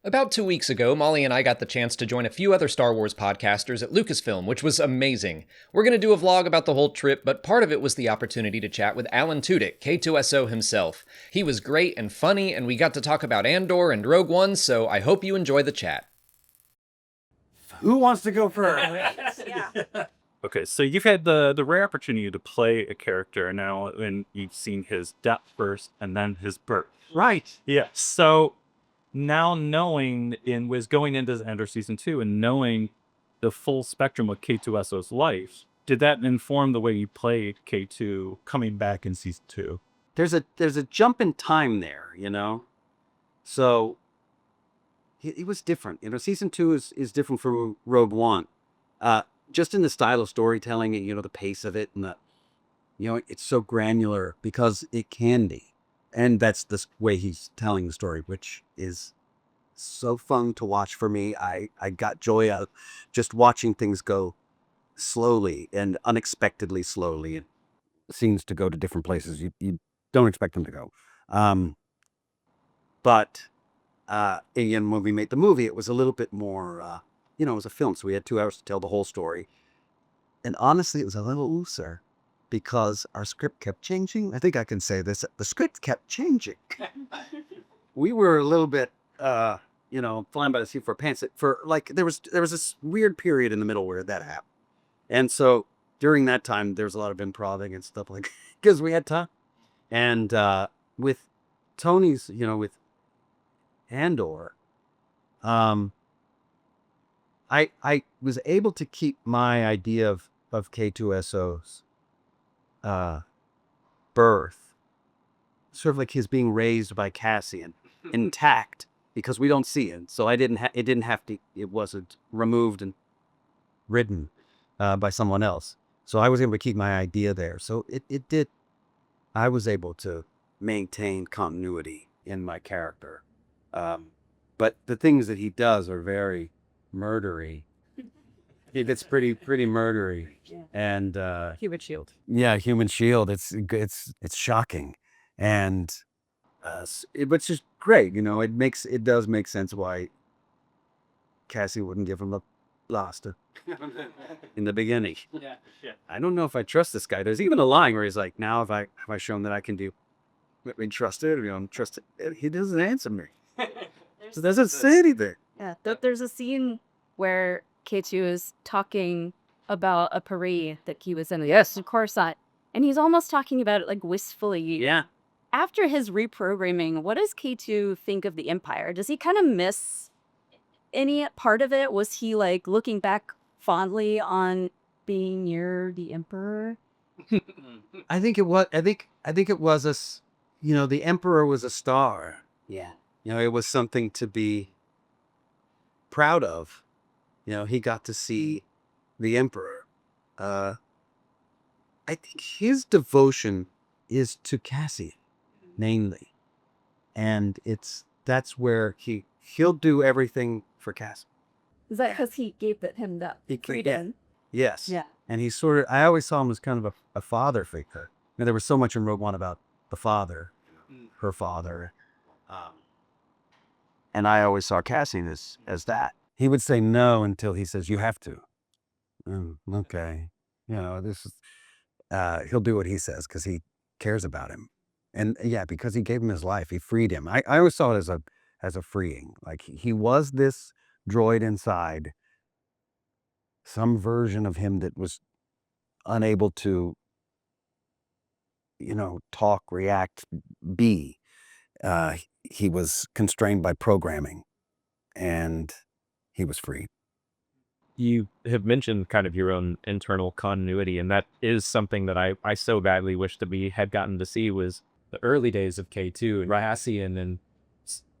About 2 weeks ago, Molly and I got the chance to join a few other Star Wars podcasters at Lucasfilm, which was amazing. We're going to do a vlog about the whole trip, but part of it was the opportunity to chat with Alan Tudyk, K-2SO himself. He was great and funny, and we got to talk about Andor and Rogue One, so I hope you enjoy the chat. Who wants to go first? Yeah. Okay, so you've had the rare opportunity to play a character now, and you've seen his death first and then his birth. Right. Yeah. So now knowing was going into Andor season 2 and knowing the full spectrum of K-2SO's life, did that inform the way you played K2 coming back in season 2? There's a jump in time there, you know? So he was different. You know, season 2 is different from Rogue One. Just in the style of storytelling, you know, the pace of it, and it's so granular because it can be. And that's the way he's telling the story, which is so fun to watch for me. I got joy out of just watching things go slowly and unexpectedly slowly, and scenes to go to different places you don't expect them to go. But again, when we made the movie, it was a little bit more, it was a film, so we had 2 hours to tell the whole story. And honestly, it was a little looser because our script kept changing. I think I can say this. The script kept changing. We were a little bit, flying by the seat of our pants. There was this weird period in the middle where that happened. And so during that time, there was a lot of improving and stuff like because we had time. And with Tony's, with Andor, I was able to keep my idea of K-2SO's birth, sort of like his being raised by Cassian, intact, because we don't see it. So it wasn't removed and written by someone else. So I was able to keep my idea there. So I was able to maintain continuity in my character. But the things that he does are very murdery. It's pretty murdery. Yeah. And Human shield. yeah, human shield. It's shocking, and but it's just great. It does make sense why Cassie wouldn't give him a blaster in the beginning. Yeah. I don't know if I trust this guy. There's even a line where he's like, "Now have I shown that I can do? Let me trust it. Trust it." He doesn't answer me. So doesn't say anything. Yeah. There's a scene where K2 is talking about a parade that he was in. Yes, of course not. And he's almost talking about it like wistfully. Yeah. After his reprogramming, what does K2 think of the Empire? Does he kind of miss any part of it? Was he like looking back fondly on being near the Emperor? I think it was. I think it was the Emperor was a star. Yeah. It was something to be proud of. He got to see the Emperor. I think his devotion is to Cassian, mainly, and that's where he'll do everything for Cassian. Is that because he gave him that freedom? Yes. Yeah. And he's I always saw him as kind of a father figure. There was so much in Rogue One about the father, her father. And I always saw Cassian as that. He would say no until he says, "You have to." Okay. This is, he'll do what he says because he cares about him. And yeah, because he gave him his life, he freed him. I always saw it as a freeing. Like he was this droid inside, some version of him that was unable to, talk, react, be. He was constrained by programming, and he was free. You have mentioned kind of your own internal continuity, and that is something that I so badly wish that we had gotten to see was the early days of K2 and Cassian. And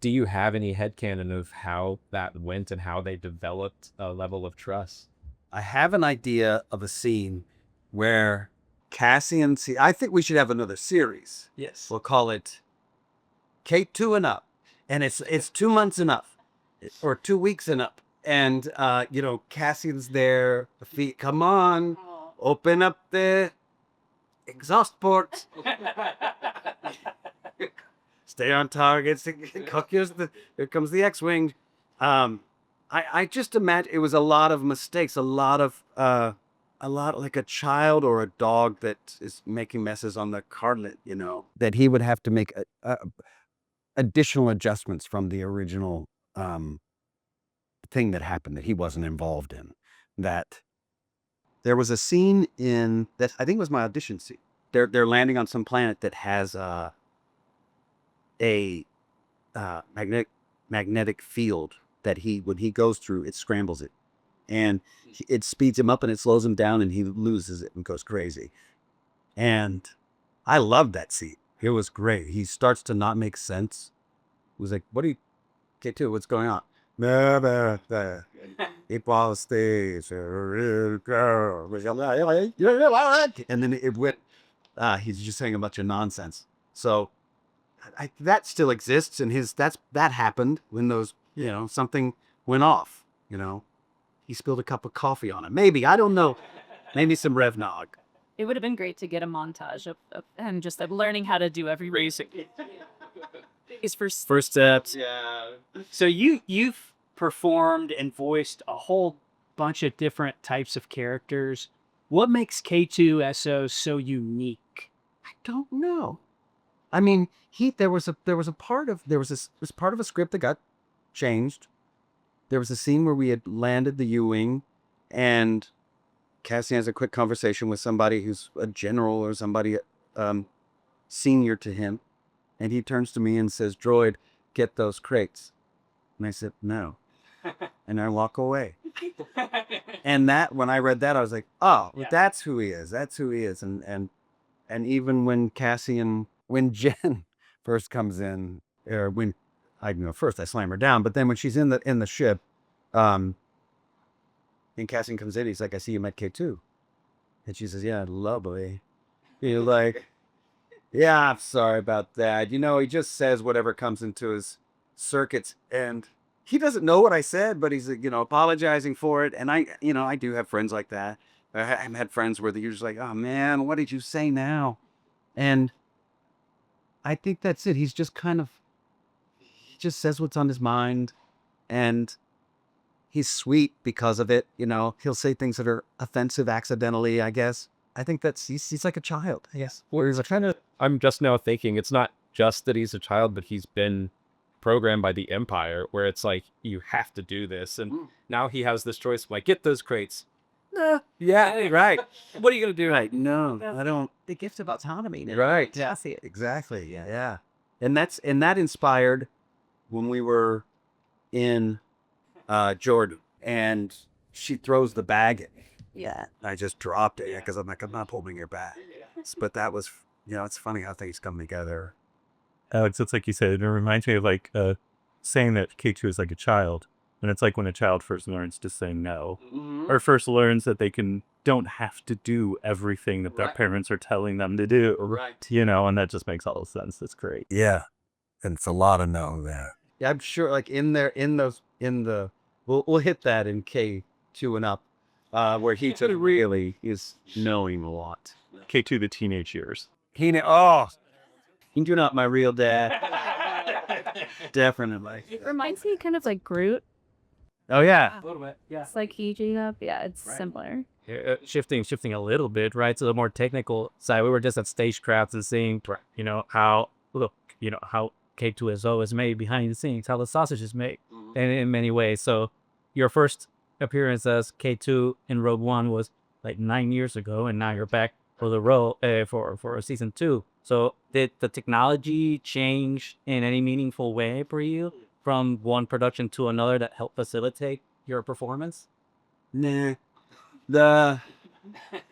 do you have any headcanon of how that went and how they developed a level of trust? I have an idea of a scene where Cassian, I think we should have another series. Yes. We'll call it K2 and Up. And it's 2 months and up, or 2 weeks and up. And, Cassian's there, the feet, come on, open up the exhaust ports. Stay on target. Here comes the X-Wing. I just imagine it was a lot of mistakes, a lot like a child or a dog that is making messes on the carpet, that he would have to make additional adjustments from the original thing that happened that he wasn't involved in. That there was a scene in that I think was my audition scene. They're landing on some planet that has a magnetic field that when he goes through, it scrambles it, and it speeds him up and it slows him down, and he loses it and goes crazy. And I loved that scene. It was great. He starts to not make sense. It was like, "What do you get to? What's going on?" It was this real girl. And then it went. He's just saying a bunch of nonsense. So that still exists, and that happened when those something went off. He spilled a cup of coffee on it. Maybe, I don't know. Maybe some Revnog. It would have been great to get a montage of him just like learning how to do every Racing. his first. First steps. Yeah. So you've performed and voiced a whole bunch of different types of characters. What makes K-2SO so unique? I don't know. I mean, there was part of a script that got changed. There was a scene where we had landed the U-wing, and Cassian has a quick conversation with somebody who's a general or somebody senior to him, and he turns to me and says, "Droid, get those crates." And I said, "No," and I walk away. And when I read that, I was like, "Oh, Yeah. that's who he is. That's who he is." And even when Jen first comes in, or when first I slam her down, but then when she's in the ship, and Cassian comes in, he's like, "I see you met K2," and she says, "Yeah, lovely." You're like, "Yeah, I'm sorry about that." He just says whatever comes into his circuits, and he doesn't know what I said, but he's apologizing for it. And I do have friends like that. I've had friends where they're just like, "Oh man, what did you say now?" And I think that's it. He just says what's on his mind, and he's sweet because of it. He'll say things that are offensive accidentally, I guess. I think he's like a child, I guess. Whereas I'm just now thinking it's not just that he's a child, but he's been programmed by the Empire, where it's like, you have to do this. And now he has this choice, like, get those crates. Yeah, right. What are you going to do? Right. No, I don't. The gift of autonomy. Right. Yeah, I see it. Exactly. Yeah. And that inspired when we were in Jordan, and she throws the bag at me. Yeah. I just dropped it because I'm like, "I'm not holding your bag." But that was, it's funny how things come together. Alex, it's like you said, it reminds me of like saying that K2 is like a child. And it's like when a child first learns to say no, or first learns that they don't have to do everything that their parents are telling them to do. Right. And that just makes all the sense. It's great. Yeah. And it's a lot of no there. Yeah, I'm sure like we'll hit that in K2 and up, where he really is knowing a lot. K2, the teenage years. You're not my real dad. Definitely. It reminds me kind of like Groot. Oh yeah. A little bit. Yeah. It's like heating up. Yeah, it's similar. Shifting a little bit, right, to the more technical side. We were just at Stagecraft and seeing, how K-2SO is made behind the scenes, how the sausage is made, and in many ways. So your first appearance as K2 in Rogue One was like 9 years ago, and now you're back for the role for season 2. So did the technology change in any meaningful way for you from one production to another that helped facilitate your performance? Nah.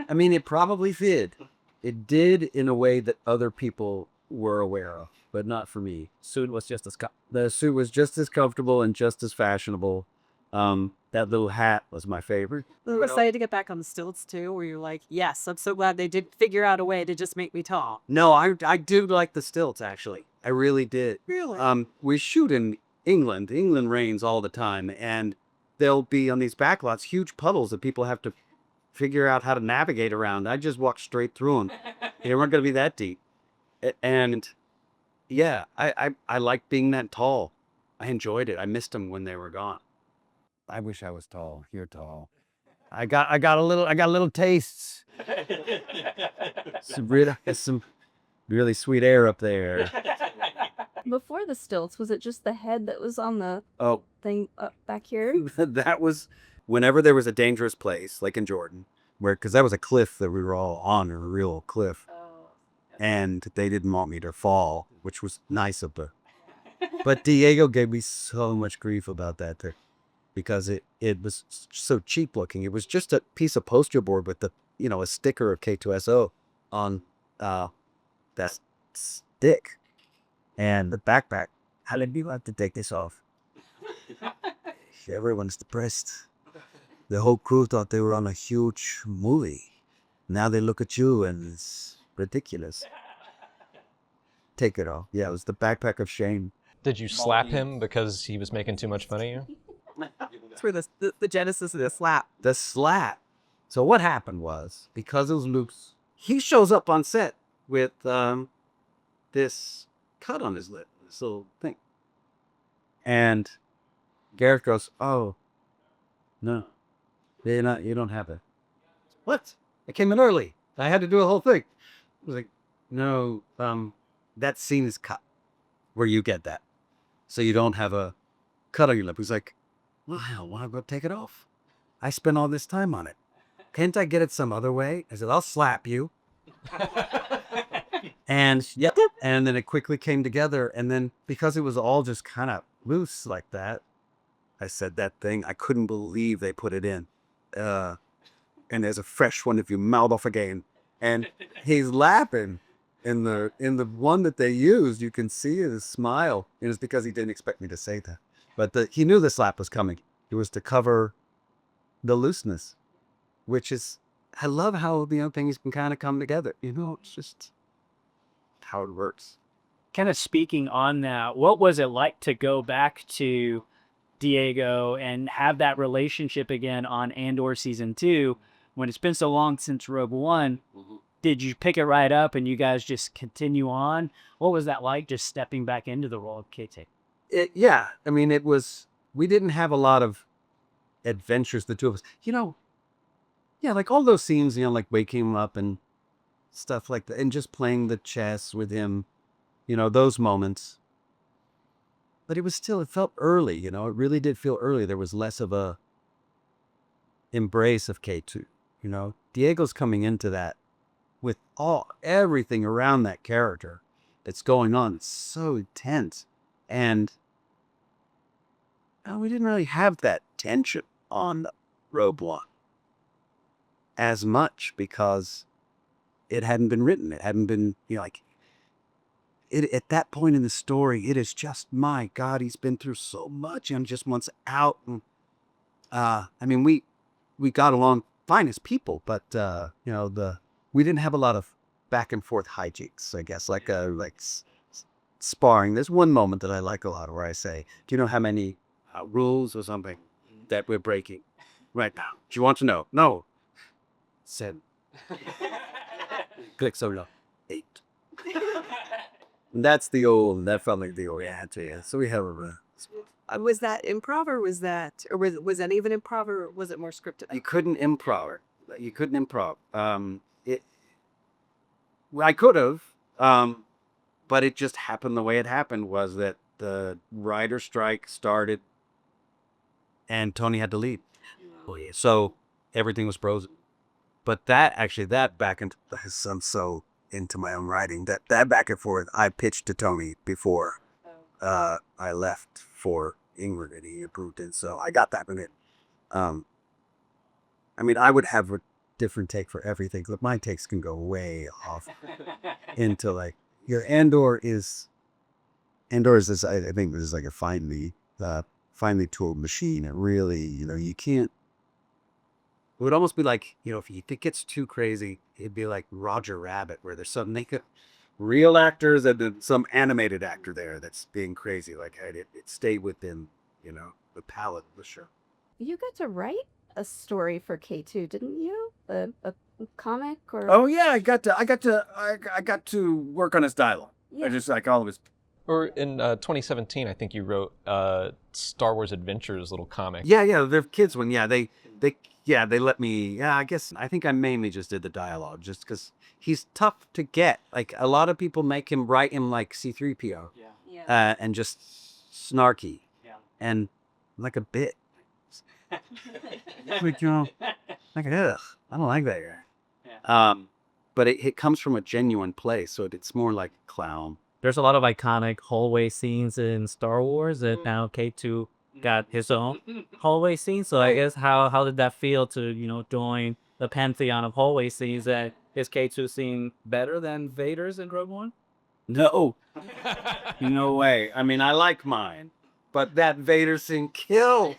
It probably did. It did in a way that other people were aware of, but not for me. Suit was just as The suit was just as comfortable and just as fashionable. That little hat was my favorite. I'm excited to get back on the stilts too, where you're like, yes, I'm so glad they did figure out a way to just make me tall. No, I do like the stilts, actually. I really did. Really? We shoot in England. England rains all the time, and there'll be on these backlots huge puddles that people have to figure out how to navigate around. I just walked straight through them. They weren't going to be that deep. And yeah, I like being that tall. I enjoyed it. I missed them when they were gone. I wish I was tall. You're tall. I got a little tastes. Some really sweet air up there. Before the stilts, was it just the head that was on the Oh, thing up back here? that was whenever there was a dangerous place, like in Jordan, because that was a cliff that we were all on, a real cliff, and they didn't want me to fall, which was nice of her. But Diego gave me so much grief about that there, because it was so cheap looking. It was just a piece of poster board with a sticker of K-2SO on that stick, and the backpack. How did you have to take this off? Everyone's depressed. The whole crew thought they were on a huge movie. Now they look at you and it's ridiculous. Take it off. Yeah, it was the backpack of shame. Did you slap him because he was making too much fun of you? That's where the genesis of the slap. The slap. So what happened was, because it was Luke's, he shows up on set with this cut on his lip, this little thing. And Garrett goes, "Oh, no, you don't have it." What? I came in early. I had to do a whole thing. I was like, "No, that scene is cut where you get that. So you don't have a cut on your lip." He's like, "Well, hell, why go take it off? I spent all this time on it. Can't I get it some other way?" I said, "I'll slap you." And yep. And then it quickly came together. And then because it was all just kind of loose like that, I said that thing. I couldn't believe they put it in. And there's a fresh one if you mouth off again. And he's laughing. In the one that they used, you can see his smile. And it's because he didn't expect me to say that. But he knew the slap was coming. It was to cover the looseness, which is, I love how things can kind of come together. It's just how it works. Kind of speaking on that, what was it like to go back to Diego and have that relationship again on Andor season 2 when it's been so long since Rogue One? Mm-hmm. Did you pick it right up and you guys just continue on? What was that like, just stepping back into the role of KT? Yeah, I mean, we didn't have a lot of adventures, the two of us. Yeah, like all those scenes, like waking him up and stuff like that, and just playing the chess with him, those moments. But it felt early, it really did feel early. There was less of a embrace of K2, Diego's coming into that with everything around that character that's going on. It's so intense. And we didn't really have that tension on Rogue One as much because it hadn't been written. It hadn't been, at that point in the story, it is just, my God, he's been through so much and just wants out. And, I mean, we got along fine as people, but, we didn't have a lot of back and forth hijinks, I guess, like sparring. There's one moment that I like a lot where I say, "Do you know how many rules or something that we're breaking right now? Do you want to know?" "No." "7." "Click so low." 8. And that felt like the old answer. Yeah. So we have Was that improv or was that any of it improv or was it more scripted? you couldn't improv. I could have, but it just happened the way it happened was that the writer strike started and Tony had to leave. Oh, yeah. So everything was frozen. But that back and I'm so into my own writing, that back and forth, I pitched to Tony before I left for England and he approved it. So I got that in it. I mean, I would have a different take for everything. Look, my takes can go way off into like your Andor is this. I think this is like a finely tooled machine. It really, you can't. It would almost be like, if it gets too crazy, it'd be like Roger Rabbit, where there's some real actors and then some animated actor there that's being crazy. Like it stayed within, the palette of the show. You got to write a story for K2, didn't you? A comic or? Oh yeah, I got to work on his dialogue. Yeah. I just like all of his Or in 2017, I think you wrote Star Wars Adventures little comic. Yeah, they're kids one. Yeah, they let me. Yeah, I think I mainly just did the dialogue, just because he's tough to get. Like a lot of people make him write him like C-3PO, Yeah. and just snarky, Yeah. and like a bit. Like, you know, like ugh, I don't like that guy. But it comes from a genuine place, so it's more like clown. There's a lot of iconic hallway scenes in Star Wars that now K2 got his own hallway scene. So I guess how did that feel to, join the pantheon of hallway scenes? That is K2 scene better than Vader's in Rogue One? No, no way. I mean, I like mine, but that Vader scene kills.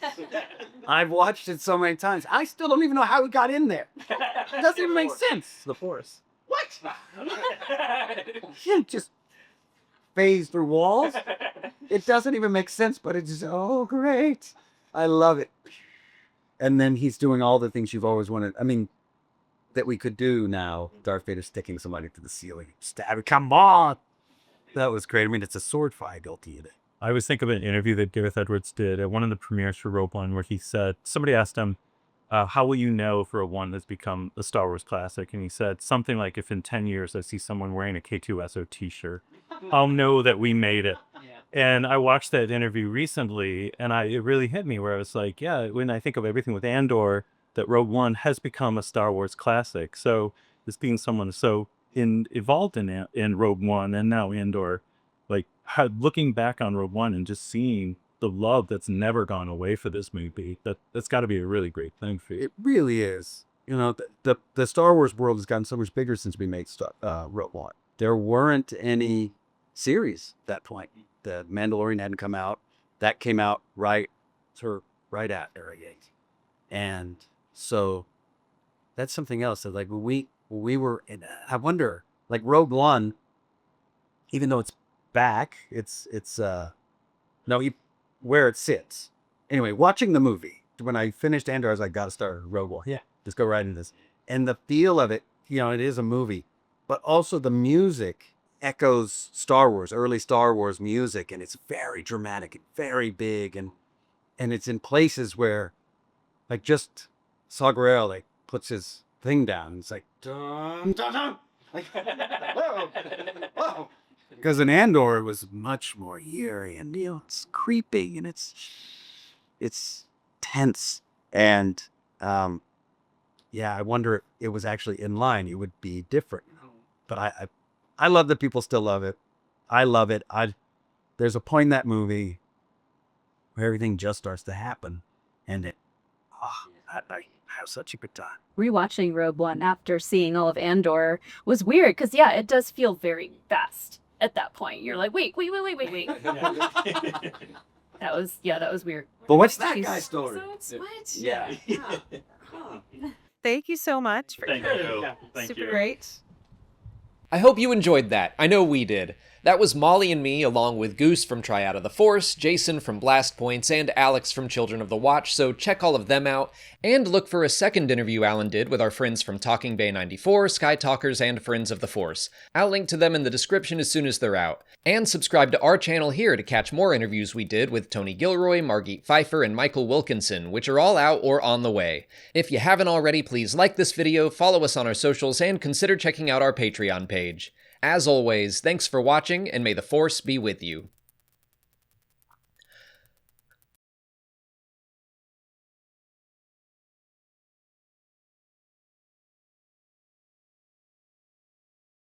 I've watched it so many times. I still don't even know how he got in there. It doesn't even make sense. The Force. What? He just phase through walls. It doesn't even make sense, but it's so great. I love it. And then he's doing all the things you've always wanted. I mean, that we could do now. Darth Vader sticking somebody to the ceiling. Stab it. Come on. That was great. I mean, it's a sword fight built in it. I always think of an interview that Gareth Edwards did at one of the premieres for Rogue One, where he said, somebody asked him, how will you know if Rogue One has become a Star Wars classic? And he said something like, if in 10 years I see someone wearing a K-2SO t-shirt, I'll know that we made it. And I watched that interview recently, and it really hit me where I was like, yeah, when I think of everything with Andor, that Rogue One has become a Star Wars classic. So this being someone so involved in Rogue One and now Andor, like looking back on Rogue One and just seeing the love that's never gone away for this movie, that's got to be a really great thing for you. It really is. You know, the Star Wars world has gotten so much bigger since we made Rogue One. There weren't any series at that point. The Mandalorian hadn't come out. That came out right at Era 8. And so that's something else that like we were in, I wonder, like Rogue One, even though it's back, where it sits. Anyway, watching the movie, when I finished Andor, I was like, gotta start Rogue One. Yeah, just go right into this. And the feel of it, it is a movie, but also the music echoes Star Wars, early Star Wars music, and it's very dramatic and very big, and it's in places where, like, just Saw Gerrera, like, puts his thing down, and it's like, dun, dun, dun. Like, whoa, whoa. Because in Andor, it was much more eerie, and, it's creepy, and it's tense, and, I wonder if it was actually in line, it would be different. But I love that people still love it. I love it. There's a point in that movie where everything just starts to happen, and I have such a good time. Rewatching Rogue One after seeing all of Andor was weird because it does feel very fast at that point. You're like, wait. That was weird. But what's that guy's story? So it's what? Yeah. Thank you so much. Thank you. Super great. I hope you enjoyed that. I know we did. That was Molly and me, along with Goose from Try Out of the Force, Jason from Blast Points, and Alex from Children of the Watch, so check all of them out, and look for a second interview Alan did with our friends from Talking Bay 94, Sky Talkers, and Friends of the Force. I'll link to them in the description as soon as they're out. And subscribe to our channel here to catch more interviews we did with Tony Gilroy, Margit Pfeiffer, and Michael Wilkinson, which are all out or on the way. If you haven't already, please like this video, follow us on our socials, and consider checking out our Patreon page. As always, thanks for watching, and may the Force be with you.